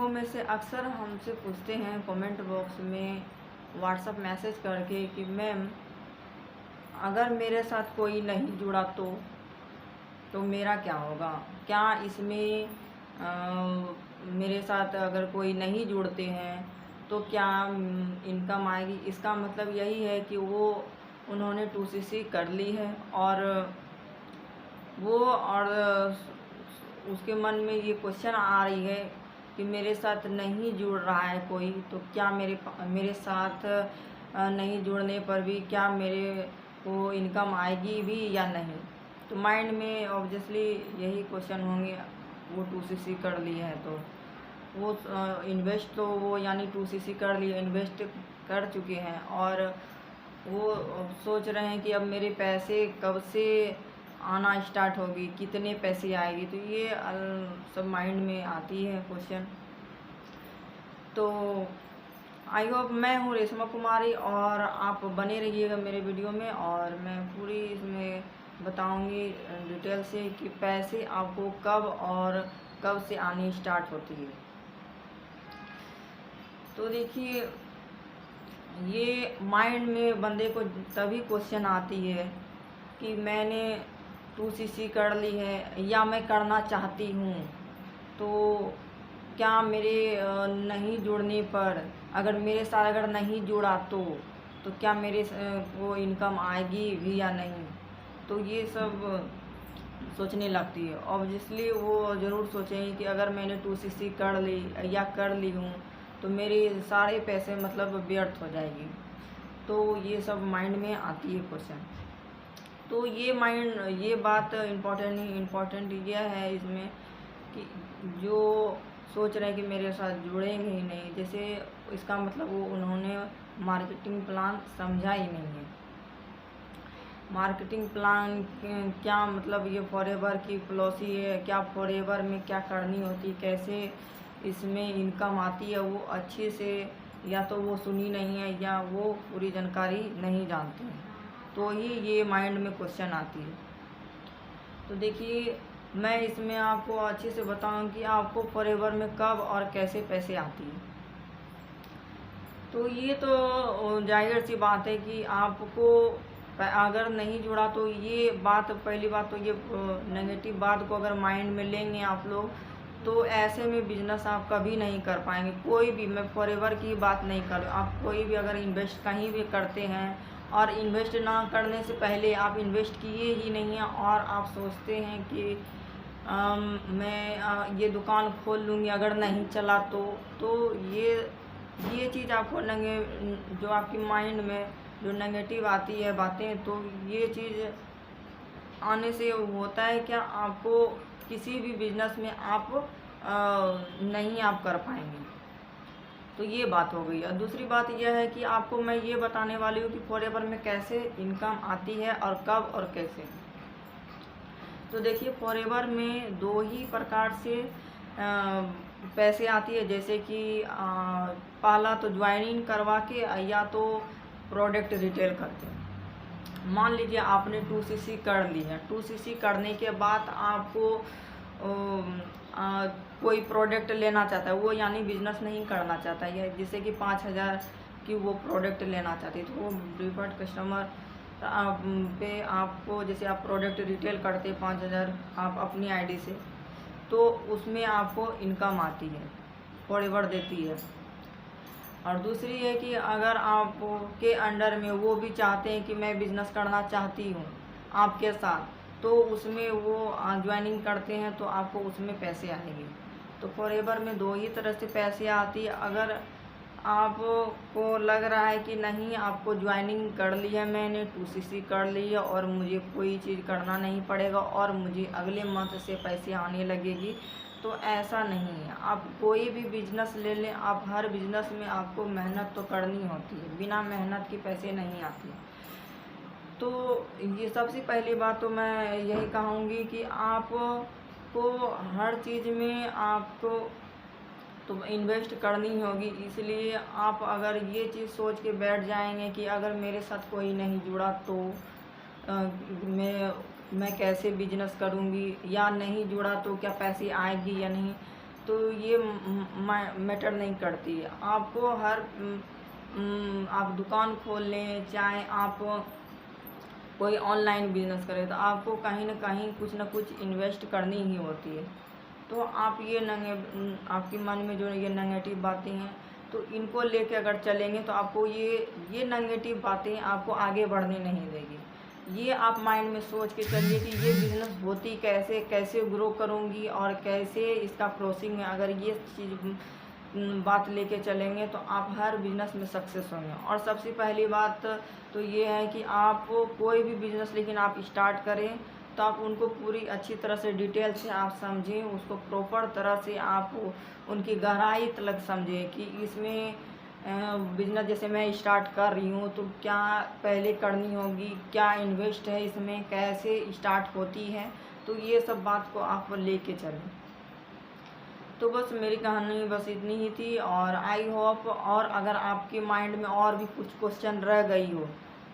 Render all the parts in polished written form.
लोगों में से अक्सर हमसे पूछते हैं कमेंट बॉक्स में व्हाट्सएप मैसेज करके कि मैम, अगर मेरे साथ कोई नहीं जुड़ा तो मेरा क्या होगा? क्या इसमें मेरे साथ अगर कोई नहीं जुड़ते हैं तो क्या इनकम आएगी? इसका मतलब यही है कि उन्होंने 2cc कर ली है और उसके मन में ये क्वेश्चन आ रही है कि मेरे साथ नहीं जुड़ रहा है कोई, तो क्या मेरे साथ नहीं जुड़ने पर भी क्या मेरे को इनकम आएगी भी या नहीं? तो माइंड में ऑब्वियसली यही क्वेश्चन होंगे। वो 2cc कर ली है तो वो इन्वेस्ट तो वो यानी 2cc कर लिए, इन्वेस्ट कर चुके हैं और वो सोच रहे हैं कि अब मेरे पैसे कब से आना स्टार्ट होगी, कितने पैसे आएगी। तो ये सब माइंड में आती है क्वेश्चन। तो आई होप, मैं हूँ रेशमा कुमारी और आप बने रहिएगा मेरे वीडियो में और मैं पूरी इसमें बताऊंगी डिटेल से कि पैसे आपको कब और कब से आनी स्टार्ट होती है। तो देखिए, ये माइंड में बंदे को तभी क्वेश्चन आती है कि मैंने 2cc कर ली है या मैं करना चाहती हूँ, तो क्या मेरे नहीं जुड़ने पर, अगर मेरे साथ अगर नहीं जुड़ा तो क्या मेरे को इनकम आएगी भी या नहीं? तो ये सब सोचने लगती है। ऑब्वियसली वो ज़रूर सोचेंगे कि अगर मैंने 2cc कर ली या कर ली हूँ तो मेरे सारे पैसे मतलब व्यर्थ हो जाएगी। तो ये सब माइंड में आती है क्वेश्चन। तो ये बात इम्पोर्टेंट यह है इसमें कि जो सोच रहे हैं कि मेरे साथ जुड़ेंगे ही नहीं, जैसे इसका मतलब वो उन्होंने मार्केटिंग प्लान समझा ही नहीं है। मार्केटिंग प्लान क्या मतलब, ये फॉरएवर की पॉलिसी है क्या? फॉरएवर में क्या करनी होती, कैसे इसमें इनकम आती है, वो अच्छे से या तो वो सुनी नहीं है या वो पूरी जानकारी नहीं जानते हैं, तो ही ये माइंड में क्वेश्चन आती है। तो देखिए, मैं इसमें आपको अच्छे से बताऊं कि आपको फॉरएवर में कब और कैसे पैसे आती है। तो ये तो जाहिर सी बात है कि आपको अगर नहीं जुड़ा तो ये बात, पहली बात तो ये नेगेटिव बात को अगर माइंड में लेंगे आप लोग, तो ऐसे में बिजनेस आप कभी नहीं कर पाएंगे। कोई भी, मैं फॉरएवर की बात नहीं कर रही, आप कोई भी अगर इन्वेस्ट कहीं भी करते हैं और इन्वेस्ट ना करने से पहले आप इन्वेस्ट किए ही नहीं हैं और आप सोचते हैं कि मैं ये दुकान खोल लूँगी, अगर नहीं चला तो ये चीज़ आपको जो आपकी माइंड में जो नेगेटिव आती है बातें, तो ये चीज़ आने से होता है क्या, आपको किसी भी बिजनेस में आप नहीं आप कर पाएंगे। तो ये बात हो गई। और दूसरी बात यह है कि आपको मैं ये बताने वाली हूँ कि फॉरएवर में कैसे इनकम आती है और कब और कैसे। तो देखिए, फॉरएवर में दो ही प्रकार से पैसे आती है, जैसे कि पहला तो ज्वाइनिंग करवा के या तो प्रोडक्ट रिटेल करके। मान लीजिए आपने 2cc कर ली है, 2cc करने के बाद आपको कोई प्रोडक्ट लेना चाहता है, वो यानी बिजनेस नहीं करना चाहता है, जैसे कि 5000 की वो प्रोडक्ट लेना चाहती है, तो वो डिफॉल्ट कस्टमर पे आपको, जैसे आप प्रोडक्ट रिटेल करते 5000 आप अपनी आईडी से, तो उसमें आपको इनकम आती है, फॉरएवर देती है। और दूसरी है कि अगर आपके अंडर में वो भी चाहते हैं कि मैं बिज़नेस करना चाहती हूँ आपके साथ, तो उसमें वो ज्वाइनिंग करते हैं तो आपको उसमें पैसे आएंगे। तो फॉरएवर में दो ही तरह से पैसे आती है। अगर आपको लग रहा है कि नहीं, आपको ज्वाइनिंग कर ली है, मैंने 2cc कर ली है और मुझे कोई चीज़ करना नहीं पड़ेगा और मुझे अगले मंथ से पैसे आने लगेगी, तो ऐसा नहीं है। आप कोई भी बिजनेस ले लें, आप हर बिजनेस में आपको मेहनत तो करनी होती है, बिना मेहनत के पैसे नहीं आते। तो ये सबसे पहली बात तो मैं यही कहूँगी कि आपको हर चीज़ में आपको तो इन्वेस्ट करनी होगी। इसलिए आप अगर ये चीज़ सोच के बैठ जाएंगे कि अगर मेरे साथ कोई नहीं जुड़ा तो मैं कैसे बिजनेस करूँगी, या नहीं जुड़ा तो क्या पैसे आएगी या नहीं, तो ये मैटर नहीं करती। आपको आप दुकान खोल लें, चाहे आप कोई ऑनलाइन बिजनेस करें, तो आपको कहीं ना कहीं कुछ ना कुछ इन्वेस्ट करनी ही होती है। तो आप आपके मन में जो ये नेगेटिव बातें हैं, तो इनको लेके अगर चलेंगे तो आपको ये नेगेटिव बातें आपको आगे बढ़ने नहीं देगी। ये आप माइंड में सोच के चलिए कि ये बिज़नेस होती कैसे, कैसे ग्रो करूँगी और कैसे इसका प्रोसेसिंग है। अगर ये चीज़ बात लेके चलेंगे तो आप हर बिज़नेस में सक्सेस होंगे। और सबसे पहली बात तो ये है कि आप कोई भी बिज़नेस लेकिन आप स्टार्ट करें तो आप उनको पूरी अच्छी तरह से डिटेल से आप समझें, उसको प्रॉपर तरह से आप उनकी गहराई तक समझें कि इसमें बिज़नेस जैसे मैं स्टार्ट कर रही हूँ तो क्या पहले करनी होगी, क्या इन्वेस्ट है इसमें, कैसे स्टार्ट होती है। तो ये सब बात को आप लेके चलें। तो बस मेरी कहानी बस इतनी ही थी, और आई होप, और अगर आपके माइंड में और भी कुछ क्वेश्चन रह गई हो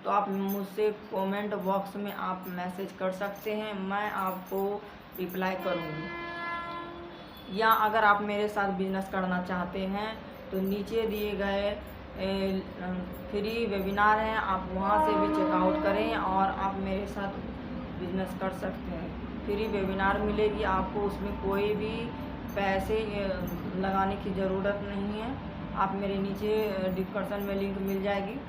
तो आप मुझसे कमेंट बॉक्स में आप मैसेज कर सकते हैं, मैं आपको रिप्लाई करूँगी। या अगर आप मेरे साथ बिजनेस करना चाहते हैं तो नीचे दिए गए फ्री वेबिनार हैं, आप वहां से भी चेकआउट करें और आप मेरे साथ बिजनेस कर सकते हैं। फ्री वेबिनार मिलेगी आपको, उसमें कोई भी पैसे लगाने की ज़रूरत नहीं है। आप मेरे नीचे डिस्क्रिप्शन में लिंक मिल जाएगी।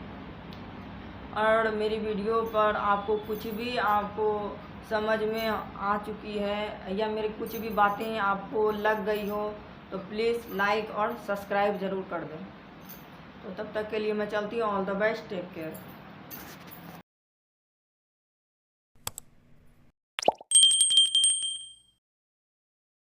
और मेरी वीडियो पर आपको कुछ भी आपको समझ में आ चुकी है या मेरी कुछ भी बातें आपको लग गई हो तो प्लीज़ लाइक और सब्सक्राइब ज़रूर कर दें। तो तब तक के लिए मैं चलती हूँ। All the best, take care.